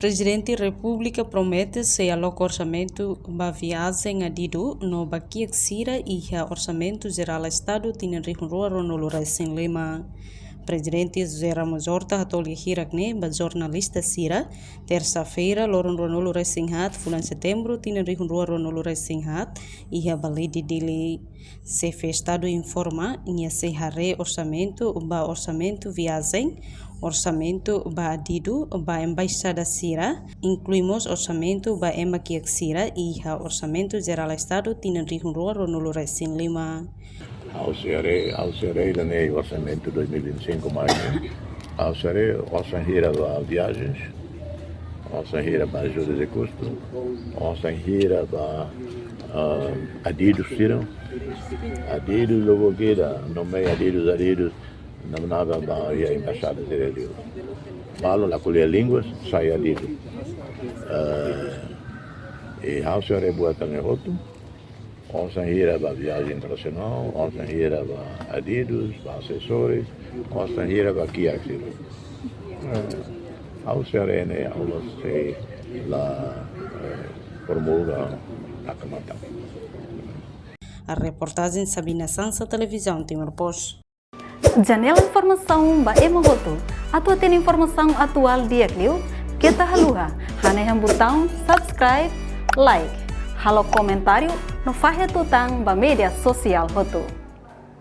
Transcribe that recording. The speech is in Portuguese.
Presidente da República promete se aloca orçamento para viagem adido no bakia Xira e o orçamento geral do Estado tinha rua Ronolo Racing Lima. Presidente José Ramos Horta atolhe hirakne ba jornalista Sira terça-feira loron Ronolo Racing Hat bulan setembro tinha rua Ronolo Racing Hat e a balide dele se Estado informa nia se hare orçamento viagem orçamento ba adido ba embaixada Sira, incluímos orçamento ba emakia Sira e o orçamento geral do Estado tinha rua Ronolo Racing Lima. Ao ser o orçamento 2025 mais ao ser orçamento para viagens, orçamento para ajuda de custo, orçamento para adidos tiram, adidos logo queda, no meio adidos não nada para a embaixada de falo la colher línguas sai adido e ao ser boa também outro orçamento para viagem internacional, orçamento para adidos, para assessores, orçamento para Kia. Ao ser aulas se la promulga a Camata. A reportagem Sabina Sansa, Televisão Timor-Post. Janela informação ba Emogoto. Atua tem informação atual dia Clio. Kita haluha. Haneham botão subscribe, like. Halo comentário no Fahia Tutang ba media sosial Hoto.